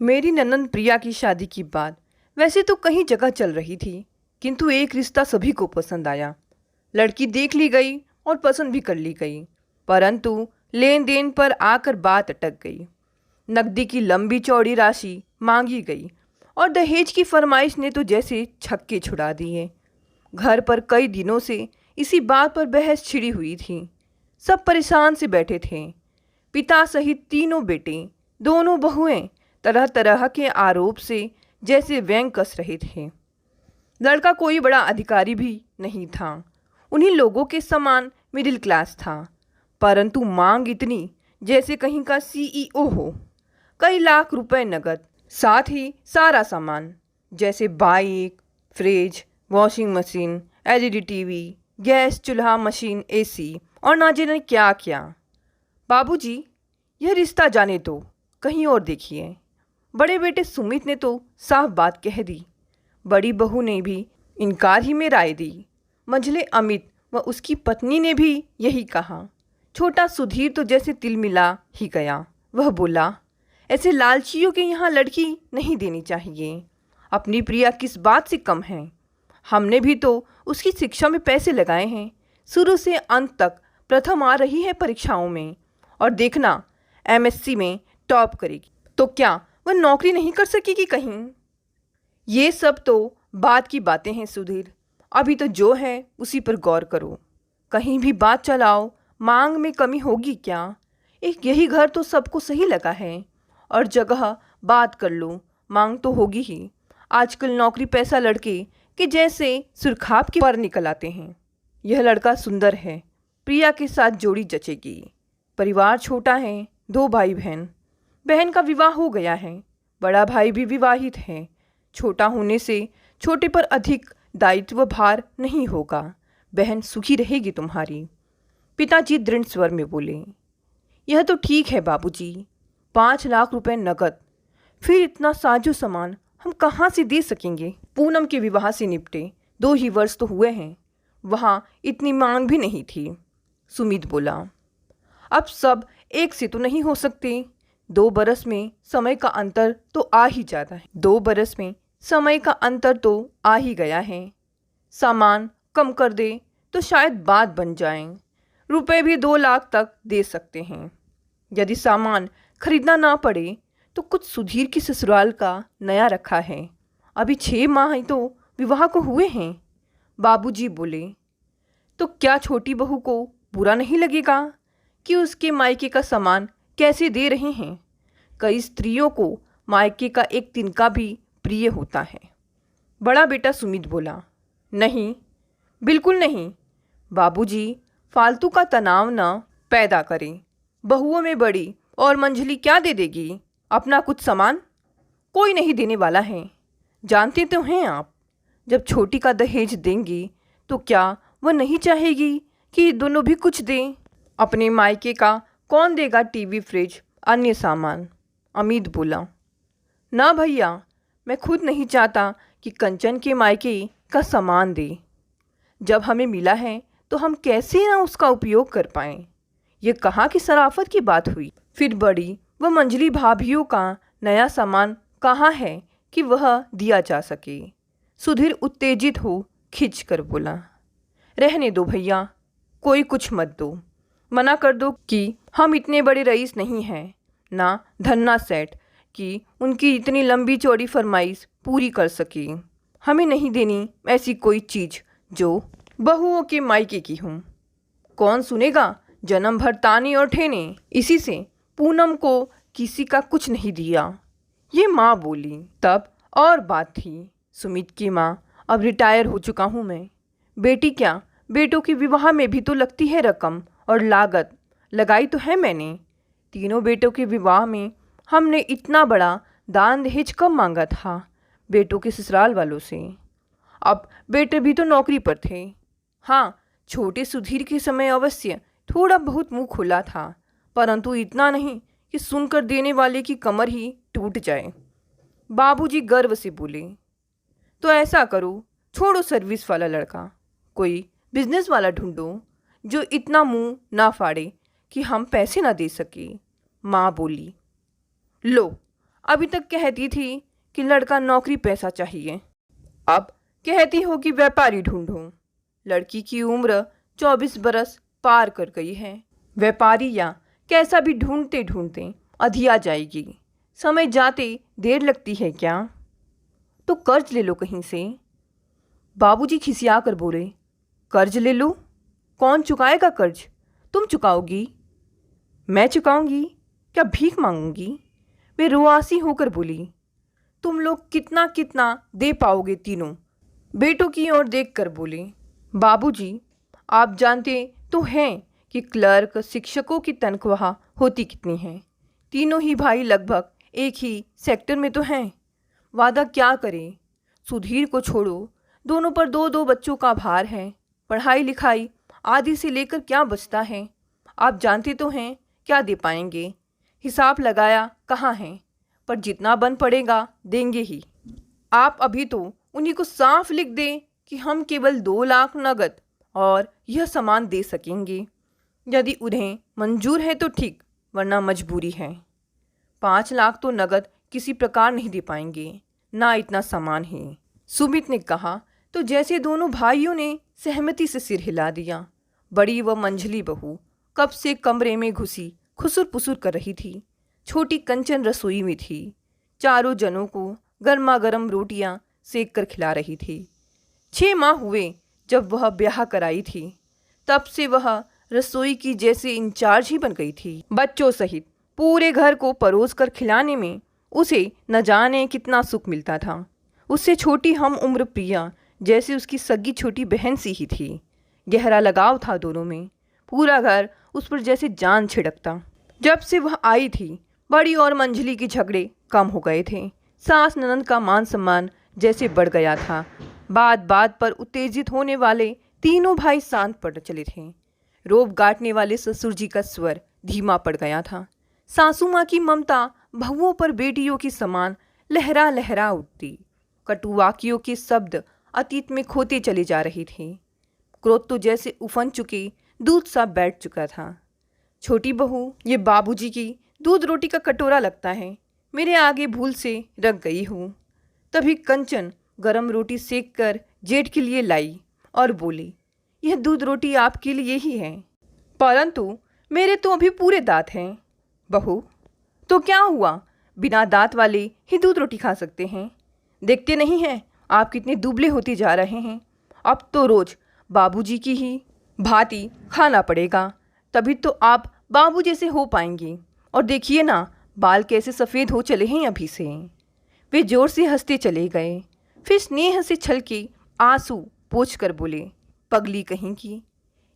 मेरी ननंद प्रिया की शादी की बात वैसे तो कहीं जगह चल रही थी, किंतु एक रिश्ता सभी को पसंद आया। लड़की देख ली गई और पसंद भी कर ली गई, परंतु लेन देन पर आकर बात अटक गई। नकदी की लंबी चौड़ी राशि मांगी गई और दहेज की फरमाइश ने तो जैसे छक्के छुड़ा दिए। घर पर कई दिनों से इसी बात पर बहस छिड़ी हुई थी। सब परेशान से बैठे थे। पिता सहित तीनों बेटे, दोनों बहुएं तरह तरह के आरोप से जैसे व्यंग कस रहे थे। लड़का कोई बड़ा अधिकारी भी नहीं था, उन्हीं लोगों के समान मिडिल क्लास था, परंतु मांग इतनी जैसे कहीं का सीईओ हो। कई लाख रुपए नगद, साथ ही सारा सामान जैसे bike, fridge, washing machine, LED TV, gas चूल्हा, मशीन, एसी और ना जाने क्या क्या। बाबूजी, यह रिश्ता जाने तो कहीं और देखिए। बड़े बेटे सुमित ने तो साफ बात कह दी। बड़ी बहू ने भी इनकार ही में राय दी। मंझले अमित व उसकी पत्नी ने भी यही कहा। छोटा सुधीर तो जैसे तिल मिला ही गया। वह बोला, ऐसे लालचियों के यहाँ लड़की नहीं देनी चाहिए। अपनी प्रिया किस बात से कम है? हमने भी तो उसकी शिक्षा में पैसे लगाए हैं। शुरू से अंत तक प्रथम आ रही है परीक्षाओं में, और देखना एमएससी में टॉप करेगी। तो क्या वह नौकरी नहीं कर सकेगी कहीं? ये सब तो बात की बातें हैं सुधीर। अभी तो जो है उसी पर गौर करो। कहीं भी बात चलाओ, मांग में कमी होगी क्या? एक यही घर तो सबको सही लगा है, और जगह बात कर लो, मांग तो होगी ही। आजकल नौकरी पैसा लड़के कि जैसे सुरखाब के पर निकल आते हैं। यह लड़का सुंदर है, प्रिया के साथ जोड़ी जचेगी। परिवार छोटा है, 2 भाई बहन। बहन का विवाह हो गया है, बड़ा भाई भी विवाहित है। छोटा होने से छोटे पर अधिक दायित्व भार नहीं होगा। बहन सुखी रहेगी तुम्हारी। पिताजी दृढ़ स्वर में बोले। यह तो ठीक है बाबूजी, 5 लाख रुपए नकद, फिर इतना साजो सामान हम कहाँ से दे सकेंगे? पूनम के विवाह से निपटे 2 ही वर्ष तो हुए हैं, वहाँ इतनी मांग भी नहीं थी। सुमित बोला, अब सब एक से तो नहीं हो सकते। 2 बरस में समय का अंतर तो आ ही जाता है। 2 बरस में समय का अंतर तो आ ही गया है। सामान कम कर दे तो शायद बात बन जाए। रुपए भी 2 लाख तक दे सकते हैं। यदि सामान खरीदना ना पड़े तो कुछ सुधीर की ससुराल का नया रखा है। अभी 6 माह ही तो विवाह को हुए हैं। बाबूजी बोले, तो क्या छोटी बहू को बुरा नहीं लगेगा कि उसके मायके का सामान कैसे दे रहे हैं? कई स्त्रियों को मायके का एक तिनका भी प्रिय होता है। बड़ा बेटा सुमित बोला, नहीं, बिल्कुल नहीं। बाबूजी, फालतू का तनाव न पैदा करें। बहुओं में बड़ी और मंझली क्या दे देगी? अपना कुछ सामान कोई नहीं देने वाला है। जानते तो हैं आप, जब छोटी का दहेज देंगी तो क्या वह नहीं चाहेगी कि दोनों भी कुछ दें? अपने मायके का कौन देगा टीवी, फ्रिज, अन्य सामान? अमित बोला, ना भैया, मैं खुद नहीं चाहता कि कंचन के मायके का सामान दे। जब हमें मिला है तो हम कैसे ना उसका उपयोग कर पाएं? ये कहाँ की शराफत की बात हुई? फिर बड़ी व मंझली भाभियों का नया सामान कहाँ है कि वह दिया जा सके? सुधीर उत्तेजित हो खिंच कर बोला, रहने दो भैया, कोई कुछ मत दो। मना कर दो कि हम इतने बड़े रईस नहीं हैं, ना धन्ना सेठ कि उनकी इतनी लंबी चौड़ी फरमाइश पूरी कर सके। हमें नहीं देनी ऐसी कोई चीज़ जो बहुओं के मायके की हूँ। कौन सुनेगा जन्म भर ताने और ठेने। इसी से पूनम को किसी का कुछ नहीं दिया, ये माँ बोली। तब और बात थी। सुमित की माँ, अब रिटायर हो चुका हूँ मैं। बेटी क्या, बेटों के विवाह में भी तो लगती है रकम और लागत। लगाई तो है मैंने। तीनों बेटों के विवाह में हमने इतना बड़ा दान दहेज कब मांगा था बेटों के ससुराल वालों से? अब बेटे भी तो नौकरी पर थे। हाँ, छोटे सुधीर के समय अवश्य थोड़ा बहुत मुंह खुला था, परंतु इतना नहीं कि सुनकर देने वाले की कमर ही टूट जाए। बाबूजी गर्व से बोले, तो ऐसा करो, छोड़ो सर्विस वाला लड़का, कोई बिजनेस वाला ढूंढो जो इतना मुंह ना फाड़े कि हम पैसे ना दे सके। माँ बोली, लो, अभी तक कहती थी कि लड़का नौकरी पैसा चाहिए, अब कहती हो कि व्यापारी ढूंढो। लड़की की उम्र 24 बरस पार कर गई है। व्यापारी या कैसा भी ढूंढते ढूंढते अधिया जाएगी। समय जाते देर लगती है क्या? तो कर्ज ले लो कहीं से। बाबूजी खिसिया कर बोले, कर्ज ले लो? कौन चुकाएगा कर्ज? तुम चुकाओगी? मैं चुकाऊंगी? क्या भीख मांगूंगी? वे रुआसी होकर बोली, तुम लोग कितना कितना दे पाओगे तीनों? बेटों की ओर देखकर बोले, बाबूजी आप जानते तो हैं कि क्लर्क शिक्षकों की तनख्वाह होती कितनी है। तीनों ही भाई लगभग एक ही सेक्टर में तो हैं। वादा क्या करें? सुधीर को छोड़ो, दोनों पर दो दो बच्चों का भार है। पढ़ाई लिखाई आदि से लेकर क्या बचता है? आप जानते तो हैं क्या दे पाएंगे। हिसाब लगाया कहाँ है, पर जितना बन पड़ेगा देंगे ही। आप अभी तो उन्हीं को साफ लिख दें कि हम केवल 2 लाख नगद और यह सामान दे सकेंगे। यदि उन्हें मंजूर है तो ठीक, वरना मजबूरी है। 5 लाख तो नगद किसी प्रकार नहीं दे पाएंगे, ना इतना सामान है। सुमित ने कहा तो जैसे दोनों भाइयों ने सहमति से सिर हिला दिया। बड़ी व मंझली बहू कब से कमरे में घुसी खुसुर पुसुर कर रही थी। छोटी कंचन रसोई में थी, चारों जनों को गर्मा गर्म रोटियां सेक कर खिला रही थी। 6 माह हुए जब वह ब्याह कराई थी, तब से वह रसोई की जैसे इंचार्ज ही बन गई थी। बच्चों सहित पूरे घर को परोस कर खिलाने में उसे न जाने कितना सुख मिलता था। उससे छोटी हम उम्र प्रिया जैसे उसकी सगी छोटी बहन सी ही थी। गहरा लगाव था दोनों में। पूरा घर उस पर जैसे जान छिड़कता। जब से वह आई थी, बड़ी और मंझली के झगड़े कम हो गए थे। सास ननद का मान सम्मान जैसे बढ़ गया था। बात बात पर उत्तेजित होने वाले तीनों भाई शांत पड़ चले थे। रोब गांठने वाले ससुर जी का स्वर धीमा पड़ गया था। सासू माँ की ममता बहुओं पर बेटियों की समान लहरा लहरा उठती। कटुवाक्यों के शब्द अतीत में खोते चले जा रहे थे। क्रोध तो जैसे उफन चुके दूध सा बैठ चुका था। छोटी बहू, ये बाबूजी की दूध रोटी का कटोरा लगता है, मेरे आगे भूल से रख गई हूँ। तभी कंचन गरम रोटी सेक कर जेठ के लिए लाई और बोली, यह दूध रोटी आपके लिए ही है, परंतु मेरे तो अभी पूरे दांत हैं। बहू, तो क्या हुआ, बिना दांत वाले ही दूध रोटी खा सकते हैं। देखते नहीं हैं आप कितने दुबले होते जा रहे हैं। अब तो रोज बाबूजी की ही भांति खाना पड़ेगा, तभी तो आप बाबू जैसे हो पाएंगे। और देखिए ना, बाल कैसे सफ़ेद हो चले हैं अभी से। वे जोर से हंसते चले गए, फिर स्नेह से छलके आंसू पोंछ कर बोले, पगली कहीं की,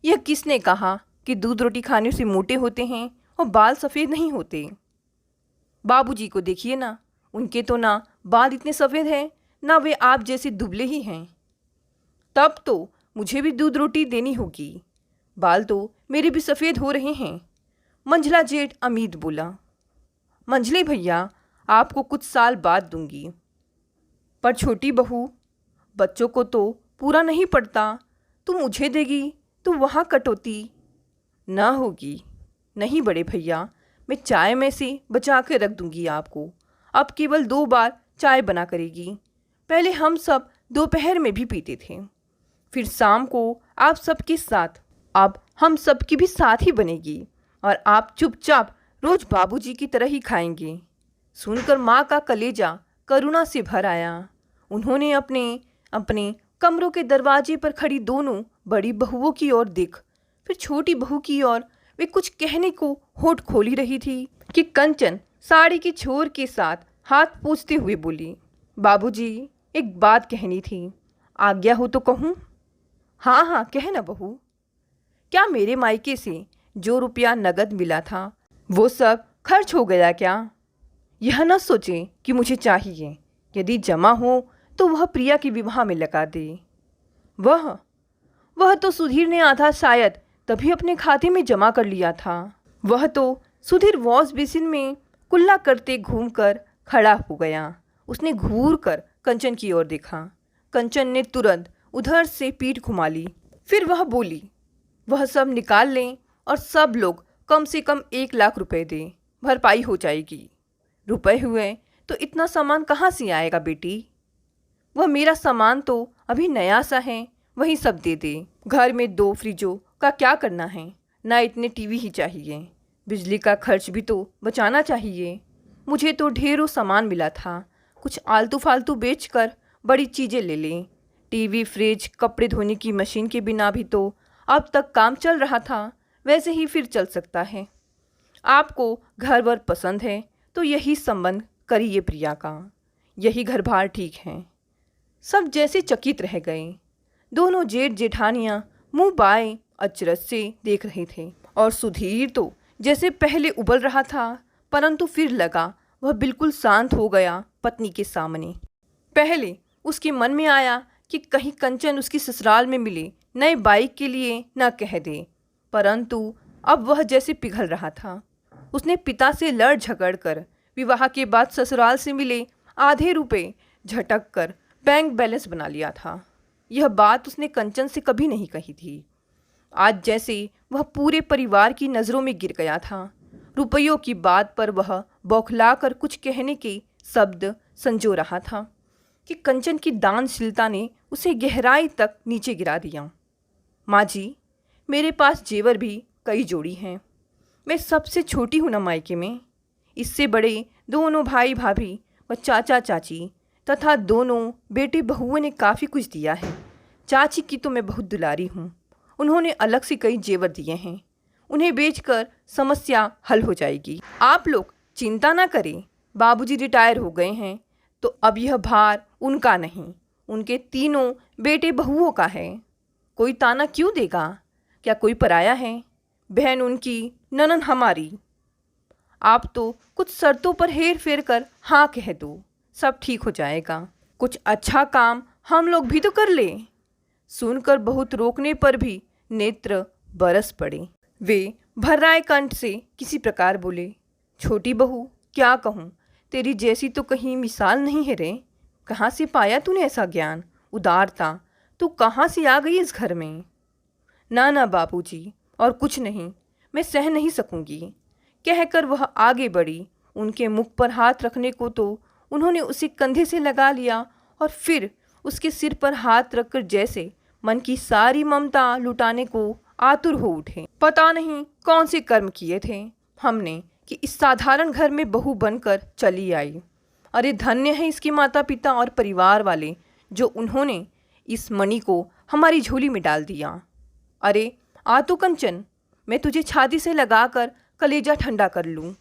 यह किसने कहा कि दूध रोटी खाने से मोटे होते हैं और बाल सफ़ेद नहीं होते। बाबूजी को देखिए ना, उनके तो ना बाल इतने सफ़ेद हैं, ना वे आप जैसे दुबले ही हैं। तब तो मुझे भी दूध रोटी देनी होगी, बाल तो मेरे भी सफ़ेद हो रहे हैं। मंझला जेठ अमीद बोला, मंझले भैया आपको कुछ साल बाद दूंगी, पर छोटी बहू, बच्चों को तो पूरा नहीं पड़ता, तू मुझे देगी तो वहाँ कटौती ना होगी। नहीं बड़े भैया, मैं चाय में से बचा के रख दूंगी आपको। अब केवल 2 बार चाय बना करेगी। पहले हम सब दोपहर में भी पीते थे, फिर शाम को आप सबके साथ। अब हम सबकी भी साथ ही बनेगी और आप चुपचाप रोज बाबूजी की तरह ही खाएंगे। सुनकर माँ का कलेजा करुणा से भर आया। उन्होंने अपने अपने कमरों के दरवाजे पर खड़ी दोनों बड़ी बहुओं की ओर देख, फिर छोटी बहू की ओर। वे कुछ कहने को होठ खोली रही थी कि कंचन साड़ी की छोर के साथ हाथ पोंछते हुए बोली, बाबूजी, एक बात कहनी थी, आज्ञा हो तो कहूँ? हाँ हाँ, कह ना बहू। क्या मेरे मायके से जो रुपया नगद मिला था वो सब खर्च हो गया क्या? यह न सोचें कि मुझे चाहिए। यदि जमा हो तो वह प्रिया के विवाह में लगा दे। वह तो सुधीर ने आधा शायद तभी अपने खाते में जमा कर लिया था। वह तो सुधीर वॉश बेसिन में कुल्ला करते घूमकर खड़ा हो गया। उसने घूर कर कंचन की ओर देखा। कंचन ने तुरंत उधर से पीठ घुमा ली। फिर वह बोली, वह सब निकाल लें और सब लोग कम से कम 1 लाख रुपए दें, भरपाई हो जाएगी। रुपए हुए तो इतना सामान कहाँ से आएगा बेटी? वह मेरा सामान तो अभी नया सा है, वही सब दे दे। घर में 2 फ्रिजों का क्या करना है, ना इतने टीवी ही चाहिए, बिजली का खर्च भी तो बचाना चाहिए। मुझे तो ढेरों सामान मिला था, कुछ आलतू फालतू बेचकर बड़ी चीज़ें ले लें। टीवी, फ्रिज, कपड़े धोने की मशीन के बिना भी तो अब तक काम चल रहा था, वैसे ही फिर चल सकता है। आपको घर वर पसंद है तो यही संबंध करिए प्रिया का, यही घर बार ठीक है। सब जैसे चकित रह गए। दोनों जेठ जेठानियाँ मुंह बाएं अचरज से देख रहे थे और सुधीर तो जैसे पहले उबल रहा था, परंतु फिर लगा वह बिल्कुल शांत हो गया पत्नी के सामने। पहले उसके मन में आया कि कहीं कंचन उसकी ससुराल में मिले नए बाइक के लिए न कह दे, परंतु अब वह जैसे पिघल रहा था। उसने पिता से लड़ झगड़ कर विवाह के बाद ससुराल से मिले आधे रुपए झटक कर बैंक बैलेंस बना लिया था। यह बात उसने कंचन से कभी नहीं कही थी। आज जैसे वह पूरे परिवार की नज़रों में गिर गया था। रुपयों की बात पर वह बौखला कर कुछ कहने के शब्द संजो रहा था कि कंचन की दानशीलता ने उसे गहराई तक नीचे गिरा दिया। माँ जी, मेरे पास जेवर भी कई जोड़ी हैं। मैं सबसे छोटी हूँ ना मायके में। इससे बड़े दोनों भाई भाभी व चाचा चाची तथा दोनों बेटे बहुओं ने काफ़ी कुछ दिया है। चाची की तो मैं बहुत दुलारी हूँ, उन्होंने अलग से कई जेवर दिए हैं, उन्हें बेचकर समस्या हल हो जाएगी। आप लोग चिंता ना करें, बाबूजी रिटायर हो गए हैं तो अब यह भार उनका नहीं, उनके तीनों बेटे बहुओं का है। कोई ताना क्यों देगा? क्या कोई पराया है? बहन उनकी, ननन हमारी। आप तो कुछ शर्तों पर हेर फेर कर हाँ कह दो, सब ठीक हो जाएगा। कुछ अच्छा काम हम लोग भी तो कर ले। सुनकर बहुत रोकने पर भी नेत्र बरस पड़े। वे भर्राए कंठ से किसी प्रकार बोले, छोटी बहू, क्या कहूँ, तेरी जैसी तो कहीं मिसाल नहीं है रे। कहाँ से पाया तूने ऐसा ज्ञान, उदारता? तू कहाँ से आ गई इस घर में? ना ना बाबूजी, और कुछ नहीं, मैं सह नहीं सकूंगी, कहकर वह आगे बढ़ी। उनके मुख पर हाथ रखने को तो उन्होंने उसे कंधे से लगा लिया और फिर उसके सिर पर हाथ रखकर जैसे मन की सारी ममता लुटाने को आतुर हो उठे। पता नहीं कौन से कर्म किए थे हमने कि इस साधारण घर में बहू बनकर चली आई। अरे धन्य है इसके माता पिता और परिवार वाले जो उन्होंने इस मणि को हमारी झोली में डाल दिया। अरे आ तो कंचन, मैं तुझे छाती से लगाकर कलेजा ठंडा कर लूँ।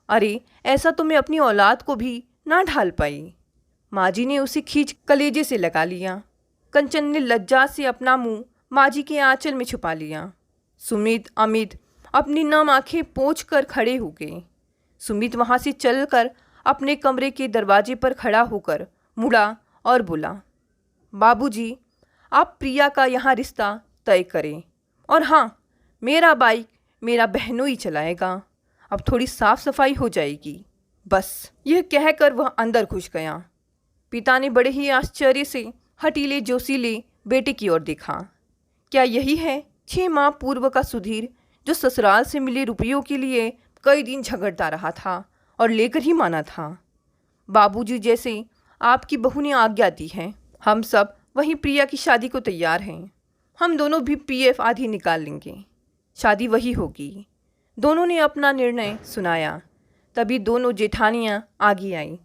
अरे ऐसा तो मैं अपनी औलाद को भी ना ढाल पाई। माँ जी ने उसे खींच कलेजे से लगा लिया। कंचन ने लज्जा से अपना मुंह माँ जी के आंचल में छुपा लिया। सुमित, अमित अपनी नम आंखें पोंछ कर खड़े हो गए। सुमित वहाँ से चलकर अपने कमरे के दरवाजे पर खड़ा होकर मुड़ा और बोला, बाबूजी, आप प्रिया का यहाँ रिश्ता तय करें, और हाँ, मेरा बाइक मेरा बहनोई चलाएगा। अब थोड़ी साफ सफाई हो जाएगी बस। यह कहकर वह अंदर घुस गया। पिता ने बड़े ही आश्चर्य से हटीले जोशीले बेटे की ओर देखा। क्या यही है 6 माह पूर्व का सुधीर जो ससुराल से मिले रुपयों के लिए कई दिन झगड़ता रहा था और लेकर ही माना था? बाबूजी, जैसे आपकी बहू ने आज्ञा दी है, हम सब वहीं प्रिया की शादी को तैयार हैं। हम दोनों भी पीएफ आधी निकाल लेंगे, शादी वही होगी। दोनों ने अपना निर्णय सुनाया। तभी दोनों जेठानियाँ आगे आईं।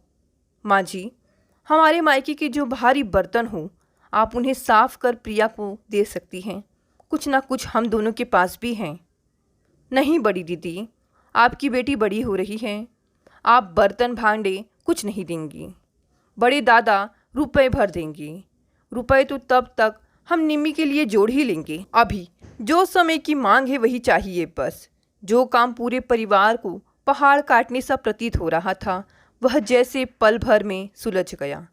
माँ जी, हमारे मायके के जो भारी बर्तन हो आप उन्हें साफ कर प्रिया को दे सकती हैं। कुछ ना कुछ हम दोनों के पास भी हैं। नहीं बड़ी दीदी, आपकी बेटी बड़ी हो रही है, आप बर्तन भांडे कुछ नहीं देंगी। बड़े दादा रुपए भर देंगे। रुपए तो तब तक हम निम्मी के लिए जोड़ ही लेंगे। अभी जो समय की मांग है वही चाहिए बस। जो काम पूरे परिवार को पहाड़ काटने सा प्रतीत हो रहा था वह जैसे पल भर में सुलझ गया।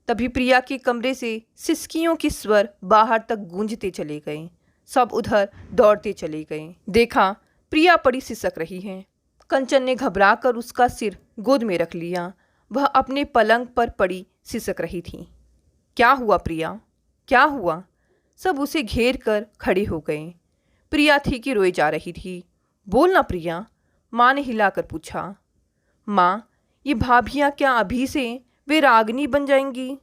तभी प्रिया के कमरे से सिसकियों के स्वर बाहर तक गूंजते चले गए। सब उधर दौड़ते चले गए। देखा प्रिया पड़ी सिसक रही है। कंचन ने घबराकर उसका सिर गोद में रख लिया। वह अपने पलंग पर पड़ी सिसक रही थी। क्या हुआ प्रिया, क्या हुआ? सब उसे घेर कर खड़े हो गए। प्रिया थी कि रोए जा रही थी। बोल ना प्रिया, माँ ने हिलाकर पूछा। माँ, ये भाभियाँ क्या अभी से वे रागनी बन जाएंगी?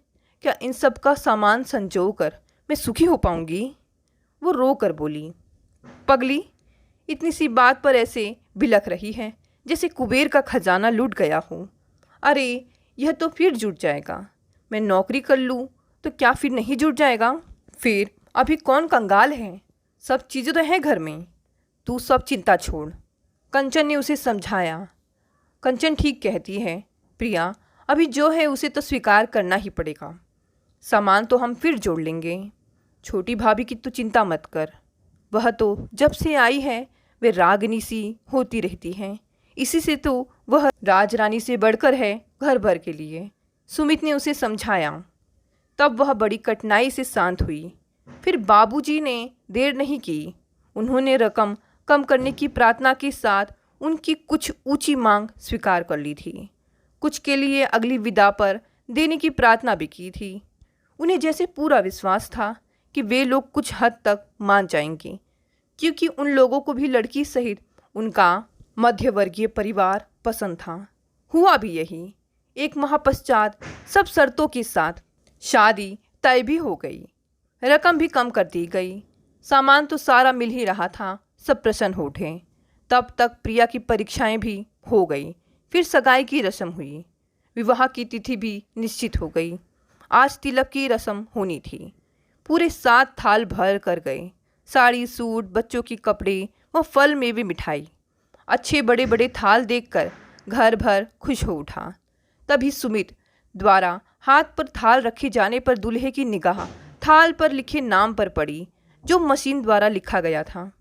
क्या इन सब का सामान संजो कर मैं सुखी हो पाऊंगी? वो रो कर बोली, पगली, इतनी सी बात पर ऐसे बिलख रही है जैसे कुबेर का खजाना लूट गया हो। अरे यह तो फिर जुट जाएगा। मैं नौकरी कर लूँ तो क्या फिर नहीं जुट जाएगा? फिर अभी कौन कंगाल है? सब चीज़ें तो हैं घर में। तू सब चिंता छोड़। कंचन ने उसे समझाया। कंचन ठीक कहती है प्रिया, अभी जो है उसे तो स्वीकार करना ही पड़ेगा। सामान तो हम फिर जोड़ लेंगे। छोटी भाभी की तो चिंता मत कर। वह तो जब से आई है वे रागनी सी होती रहती हैं। इसी से तो वह राजरानी से बढ़कर है घर भर के लिए। सुमित ने उसे समझाया। तब वह बड़ी कठिनाई से शांत हुई। फिर बाबूजी ने देर नहीं की। उन्होंने रकम कम करने की प्रार्थना के साथ उनकी कुछ ऊंची मांग स्वीकार कर ली थी। कुछ के लिए अगली विदा पर देने की प्रार्थना भी की थी। उन्हें जैसे पूरा विश्वास था कि वे लोग कुछ हद तक मान जाएंगे, क्योंकि उन लोगों को भी लड़की सहित उनका मध्यवर्गीय परिवार पसंद था। हुआ भी यही। एक माह पश्चात सब शर्तों के साथ शादी तय भी हो गई। रकम भी कम कर दी गई। सामान तो सारा मिल ही रहा था। सब प्रसन्न हो उठे। तब तक प्रिया की परीक्षाएं भी हो गई। फिर सगाई की रस्म हुई। विवाह की तिथि भी निश्चित हो गई। आज तिलक की रस्म होनी थी। पूरे 7 थाल भर कर गए। साड़ी, सूट, बच्चों के कपड़े व फल मेवे मिठाई। अच्छे बड़े बड़े थाल देखकर घर भर खुश हो उठा। तभी सुमित द्वारा हाथ पर थाल रखे जाने पर दूल्हे की निगाह थाल पर लिखे नाम पर पड़ी, जो मशीन द्वारा लिखा गया था।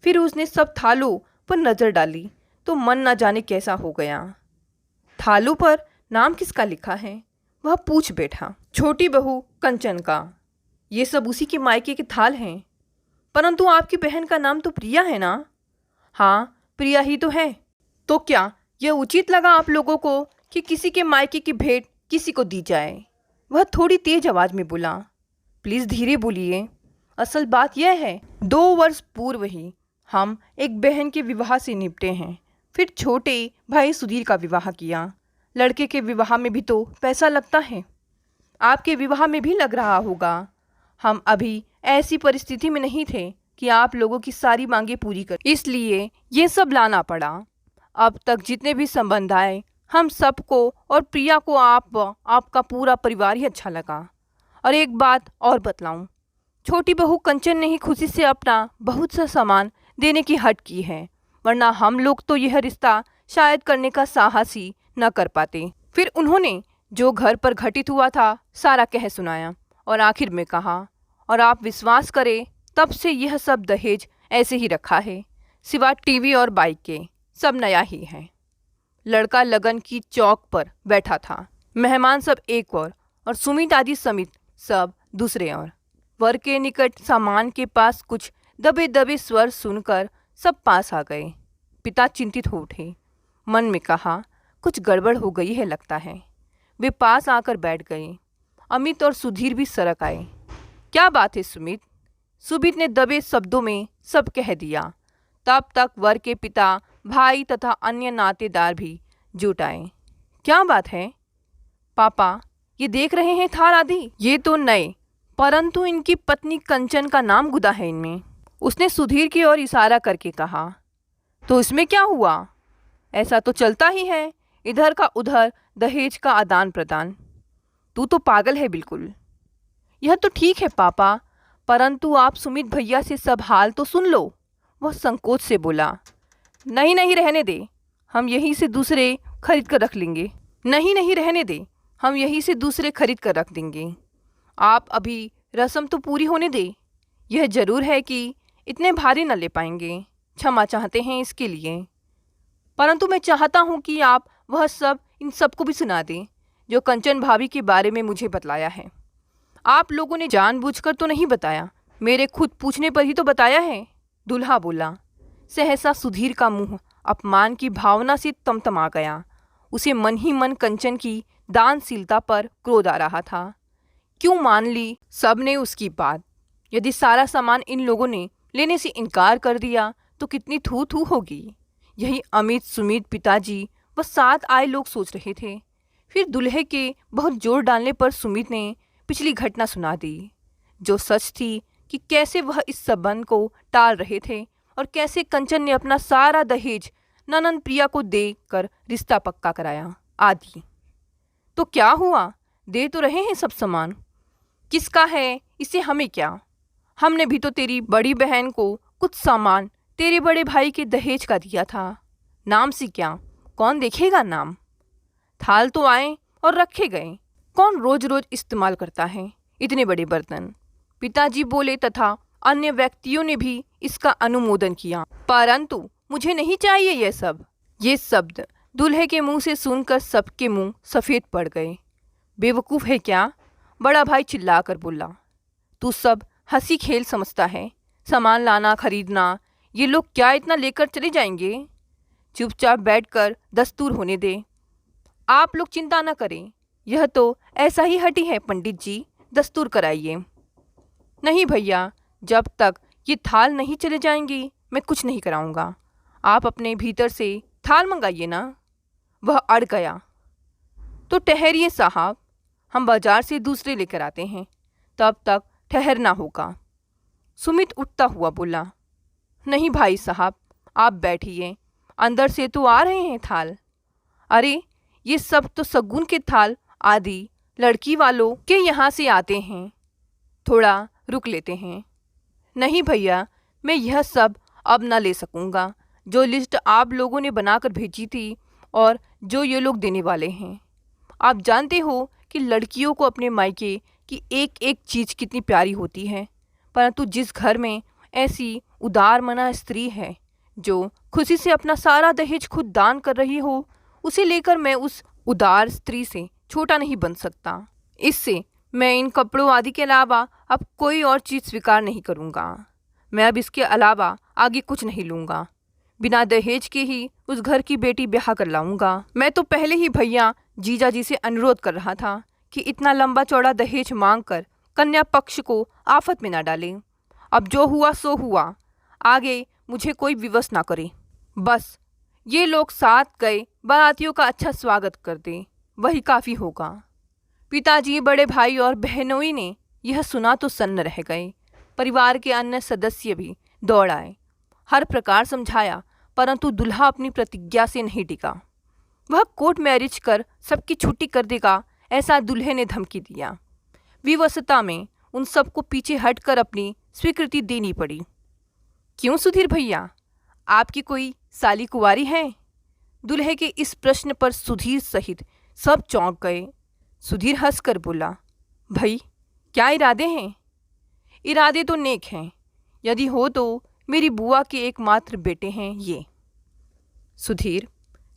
फिर उसने सब थालों पर नज़र डाली तो मन न जाने कैसा हो गया। थालों पर नाम किसका लिखा है? वह पूछ बैठा। छोटी बहू कंचन का। ये सब उसी के मायके के थाल हैं। परंतु आपकी बहन का नाम तो प्रिया है ना? हाँ, प्रिया ही तो है। तो क्या यह उचित लगा आप लोगों को कि किसी के मायके की भेंट किसी को दी जाए? वह थोड़ी तेज आवाज में बोला। प्लीज़ धीरे बोलिए। असल बात यह है, 2 वर्ष पूर्व ही हम एक बहन के विवाह से निपटे हैं। फिर छोटे भाई सुधीर का विवाह किया। लड़के के विवाह में भी तो पैसा लगता है। आपके विवाह में भी लग रहा होगा। हम अभी ऐसी परिस्थिति में नहीं थे कि आप लोगों की सारी मांगें पूरी कर, इसलिए ये सब लाना पड़ा। अब तक जितने भी संबंध आए, हम सबको और प्रिया को आपका पूरा परिवार ही अच्छा लगा। और एक बात और बतलाऊं, छोटी बहू कंचन ने ही खुशी से अपना बहुत सा सामान देने की हट की है, वरना हम लोग तो यह रिश्ता शायद करने का साहस ही न कर पाते। फिर उन्होंने जो घर पर घटित हुआ था सारा कह सुनाया और आखिर में कहा, और आप विश्वास करें, तब से यह सब दहेज ऐसे ही रखा है, सिवा टीवी और बाइक के सब नया ही है। लड़का लगन की चौक पर बैठा था। मेहमान सब एक और सुमित आदि समित सब दूसरे ओर। वर के निकट सामान के पास कुछ दबे दबे स्वर सुनकर सब पास आ गए। पिता चिंतित हो उठे। मन में कहा, कुछ गड़बड़ हो गई है लगता है। वे पास आकर बैठ गए। अमित और सुधीर भी सरक आए। क्या बात है सुमित? सुमित ने दबे शब्दों में सब कह दिया। तब तक वर के पिता, भाई तथा अन्य नातेदार भी जुट आए। क्या बात है पापा? ये देख रहे हैं थाल आदि? ये तो नए, परंतु इनकी पत्नी कंचन का नाम गुदा है इनमें। उसने सुधीर की ओर इशारा करके कहा। तो इसमें क्या हुआ? ऐसा तो चलता ही है, इधर का उधर दहेज का आदान प्रदान। तू तो पागल है बिल्कुल। यह तो ठीक है पापा, परंतु आप सुमित भैया से सब हाल तो सुन लो। वह संकोच से बोला। नहीं नहीं, रहने दे, हम यहीं से दूसरे खरीद कर रख लेंगे। नहीं नहीं, रहने दे, हम यहीं से दूसरे खरीद कर रख देंगे। आप अभी रस्म तो पूरी होने दे। यह जरूर है कि इतने भारी न ले पाएंगे, क्षमा चाहते हैं इसके लिए। परंतु मैं चाहता हूँ कि आप वह सब इन सबको भी सुना दें जो कंचन भाभी के बारे में मुझे बतलाया है। आप लोगों ने जानबूझकर तो नहीं बताया, मेरे खुद पूछने पर ही तो बताया है। दूल्हा बोला। सहसा सुधीर का मुंह अपमान की भावना से तमतमा गया। उसे मन ही मन कंचन की दानशीलता पर क्रोध आ रहा था। क्यों मान ली सबने उसकी बात? यदि सारा सामान इन लोगों ने लेने से इनकार कर दिया तो कितनी थू थू होगी। यही अमित, सुमित, पिताजी वह साथ आए लोग सोच रहे थे। फिर दूल्हे के बहुत जोर डालने पर सुमित ने पिछली घटना सुना दी, जो सच थी कि कैसे वह इस संबंध को टाल रहे थे और कैसे कंचन ने अपना सारा दहेज ननंद प्रिया को देकर रिश्ता पक्का कराया आदि। तो क्या हुआ? दे तो रहे हैं सब सामान। किसका है इसे हमें क्या? हमने भी तो तेरी बड़ी बहन को कुछ सामान तेरे बड़े भाई के दहेज का दिया था। नाम से क्या, कौन देखेगा नाम? थाल तो आए और रखे गए, कौन रोज रोज इस्तेमाल करता है इतने बड़े बर्तन? पिताजी बोले तथा अन्य व्यक्तियों ने भी इसका अनुमोदन किया, परंतु मुझे नहीं चाहिए यह सब। ये शब्द दूल्हे के मुंह से सुनकर सबके मुंह सफ़ेद पड़ गए। बेवकूफ़ है क्या? बड़ा भाई चिल्लाकर बोला। तू सब हंसी खेल समझता है? सामान लाना खरीदना ये लोग क्या इतना लेकर चले जाएंगे? चुपचाप बैठकर दस्तूर होने दे। आप लोग चिंता न करें, यह तो ऐसा ही हटी है पंडित जी, दस्तूर कराइए। नहीं भैया, जब तक ये थाल नहीं चले जाएंगी मैं कुछ नहीं कराऊंगा। आप अपने भीतर से थाल मंगाइए ना। वह अड़ गया। तो ठहरिए साहब, हम बाजार से दूसरे लेकर आते हैं, तब तक ठहरना होगा। सुमित उठता हुआ बोला। नहीं भाई साहब, आप बैठिए, अंदर से तो आ रहे हैं थाल। अरे ये सब तो शगुन के थाल आदि लड़की वालों के यहाँ से आते हैं, थोड़ा रुक लेते हैं। नहीं भैया, मैं यह सब अब ना ले सकूँगा। जो लिस्ट आप लोगों ने बनाकर भेजी थी और जो ये लोग देने वाले हैं। आप जानते हो कि लड़कियों को अपने मायके की एक एक चीज़ कितनी प्यारी होती है, परंतु जिस घर में ऐसी उदार मना स्त्री है जो खुशी से अपना सारा दहेज खुद दान कर रही हो, उसे लेकर मैं उस उदार स्त्री से छोटा नहीं बन सकता। इससे मैं इन कपड़ों आदि के अलावा अब कोई और चीज़ स्वीकार नहीं करूँगा। मैं अब इसके अलावा आगे कुछ नहीं लूँगा। बिना दहेज के ही उस घर की बेटी ब्याह कर लाऊंगा। मैं तो पहले ही भैया जीजा जी से अनुरोध कर रहा था कि इतना लंबा चौड़ा दहेज मांगकर कन्या पक्ष को आफत में ना डालें। अब जो हुआ सो हुआ, आगे मुझे कोई विवश ना करे। बस ये लोग साथ गए बारातियों का अच्छा स्वागत कर दें, वही काफ़ी होगा। पिताजी, बड़े भाई और बहनोई ने यह सुना तो सन्न रह गए। परिवार के अन्य सदस्य भी दौड़ आए। हर प्रकार समझाया, परंतु दूल्हा अपनी प्रतिज्ञा से नहीं टिका। वह कोर्ट मैरिज कर सबकी छुट्टी कर देगा, ऐसा दूल्हे ने धमकी दिया। विवशता में उन सबको पीछे हटकर अपनी स्वीकृति देनी पड़ी। क्यों सुधीर भैया, आपकी कोई साली कुंवारी है? दूल्हे के इस प्रश्न पर सुधीर सहित सब चौंक गए। सुधीर हंसकर बोला, भाई क्या इरादे हैं? इरादे तो नेक हैं, यदि हो तो मेरी बुआ के एकमात्र बेटे हैं ये। सुधीर,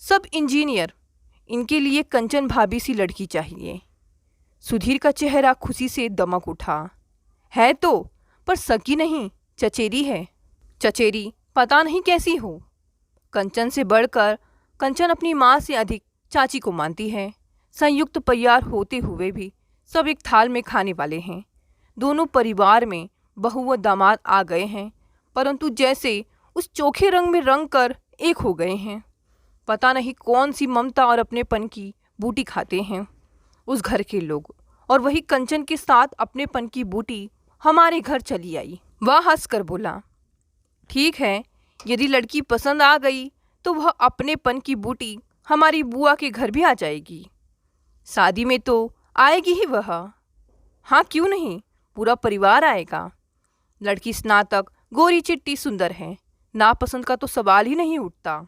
सब इंजीनियर, इनके लिए कंचन भाभी सी लड़की चाहिए। सुधीर का चेहरा खुशी से दमक उठा। है तो, पर सगी नहीं, चचेरी है। चचेरी पता नहीं कैसी हो। कंचन से बढ़कर कंचन अपनी माँ से अधिक चाची को मानती है। संयुक्त परिवार होते हुए भी सब एक थाल में खाने वाले हैं। दोनों परिवार में बहू व दामाद आ गए हैं, परंतु जैसे उस चोखे रंग में रंग कर एक हो गए हैं। पता नहीं कौन सी ममता और अपनेपन की बूटी खाते हैं उस घर के लोग, और वही कंचन के साथ अपनेपन की बूटी हमारे घर चली आई। वह हंसकर बोला, ठीक है, यदि लड़की पसंद आ गई तो वह अपनेपन की बूटी हमारी बुआ के घर भी आ जाएगी। शादी में तो आएगी ही वह। हाँ क्यों नहीं, पूरा परिवार आएगा। लड़की स्नातक, गोरी चिट्टी, सुंदर है, नापसंद का तो सवाल ही नहीं उठता।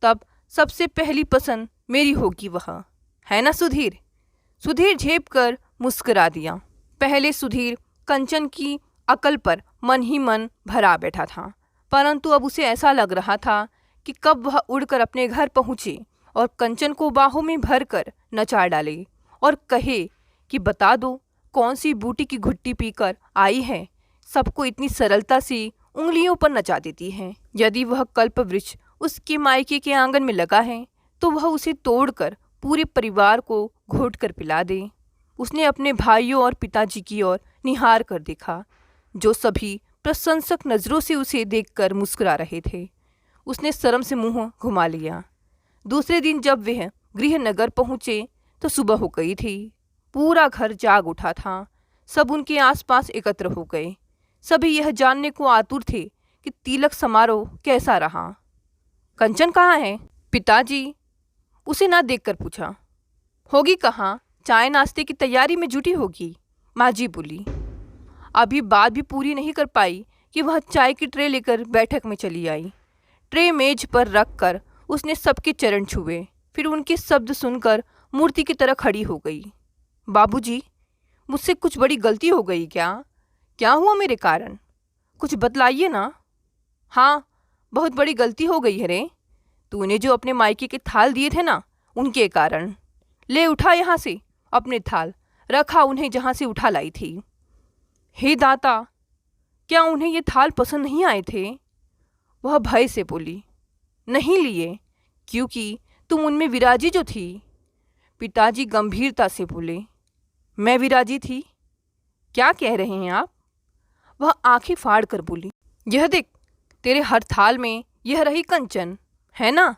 तब सबसे पहली पसंद मेरी होगी वह, है ना सुधीर? सुधीर झेप कर मुस्कुरा दिया। पहले सुधीर कंचन की अकल पर मन ही मन भरा बैठा था, परंतु अब उसे ऐसा लग रहा था कि कब वह उड़कर अपने घर पहुँचे और कंचन को बाहों में भरकर नचा डाले और कहे कि बता दो कौन सी बूटी की घुट्टी पीकर आई है, सबको इतनी सरलता से उंगलियों पर नचा देती है। यदि वह कल्प वृक्ष उसके मायके के आंगन में लगा है तो वह उसे तोड़कर पूरे परिवार को घोट कर पिला दे। उसने अपने भाइयों और पिताजी की ओर निहार कर देखा, जो सभी प्रशंसक नज़रों से उसे देखकर मुस्कुरा रहे थे। उसने शर्म से मुंह घुमा लिया। दूसरे दिन जब वह गृहनगर पहुँचे तो सुबह हो गई थी। पूरा घर जाग उठा था। सब उनके आसपास एकत्र हो गए। सभी यह जानने को आतुर थे कि तिलक समारोह कैसा रहा। कंचन कहाँ है? पिताजी उसे ना देखकर पूछा। होगी कहाँ? चाय नाश्ते की तैयारी में जुटी होगी, माँ जी बोली। अभी बात भी पूरी नहीं कर पाई कि वह चाय की ट्रे लेकर बैठक में चली आई। ट्रे मेज पर रख कर उसने सबके चरण छुए, फिर उनके शब्द सुनकर मूर्ति की तरह खड़ी हो गई। बाबूजी, मुझसे कुछ बड़ी गलती हो गई क्या? क्या हुआ मेरे कारण? कुछ बतलाइए ना। हाँ, बहुत बड़ी गलती हो गई है रे। तूने जो अपने मायके के थाल दिए थे ना, उनके कारण। ले उठा यहाँ से अपने थाल, रखा उन्हें जहाँ से उठा लाई थी। हे दाता, क्या उन्हें ये थाल पसंद नहीं आए थे? वह भय से बोली। नहीं लिए, क्योंकि तुम उनमें विराजी जो थी। पिताजी गंभीरता से बोले। मैं विराजी थी? क्या कह रहे हैं आप? वह आंखें फाड़ कर बोली। यह देख, तेरे हर थाल में यह रही कंचन, है ना?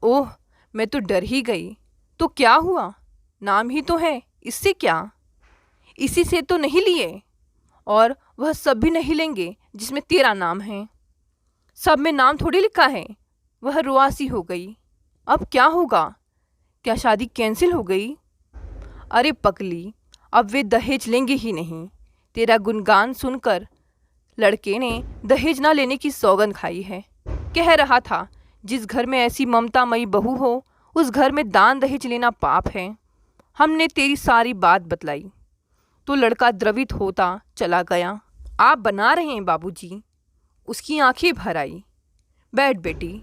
ओह, मैं तो डर ही गई। तो क्या हुआ? नाम ही तो है, इससे क्या? इसी से तो नहीं लिए, और वह सब भी नहीं लेंगे जिसमें तेरा नाम है। सब में नाम थोड़ी लिखा है। वह रुआसी हो गई। अब क्या होगा? क्या शादी कैंसिल हो गई? अरे पगली, अब वे दहेज लेंगे ही नहीं। तेरा गुणगान सुनकर लड़के ने दहेज ना लेने की सौगंध खाई है। कह रहा था, जिस घर में ऐसी ममतामयी बहू हो, उस घर में दान दहेज लेना पाप है। हमने तेरी सारी बात बतलाई तो लड़का द्रवित होता चला गया। आप बना रहे हैं बाबूजी? उसकी आंखें भर आई। बैठ बेटी,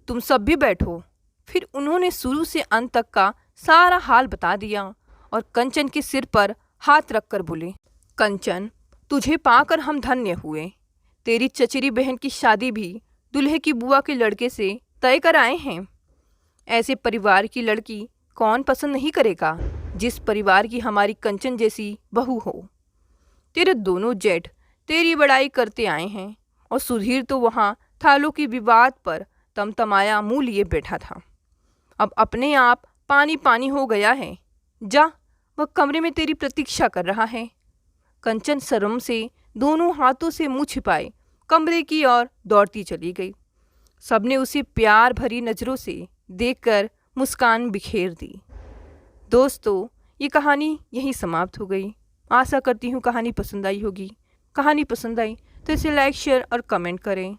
तुम सब भी बैठो। फिर उन्होंने शुरू से अंत तक का सारा हाल बता दिया और कंचन के सिर पर हाथ रखकर बोले। कंचन, तुझे पाकर हम धन्य हुए। तेरी चचेरी बहन की शादी भी दूल्हे की बुआ के लड़के से तय कर आए हैं। ऐसे परिवार की लड़की कौन पसंद नहीं करेगा, जिस परिवार की हमारी कंचन जैसी बहू हो। तेरे दोनों जेठ तेरी बड़ाई करते आए हैं, और सुधीर तो वहाँ थालों की विवाद पर तमतमाया मुँह लिए बैठा था। अब अपने आप पानी पानी हो गया है। जा, वह कमरे में तेरी प्रतीक्षा कर रहा है। कंचन शर्म से दोनों हाथों से मुंह छिपाए कमरे की ओर दौड़ती चली गई। सबने उसे प्यार भरी नज़रों से देखकर मुस्कान बिखेर दी। दोस्तों, ये कहानी यहीं समाप्त हो गई। आशा करती हूँ कहानी पसंद आई होगी। कहानी पसंद आई तो इसे लाइक, शेयर और कमेंट करें।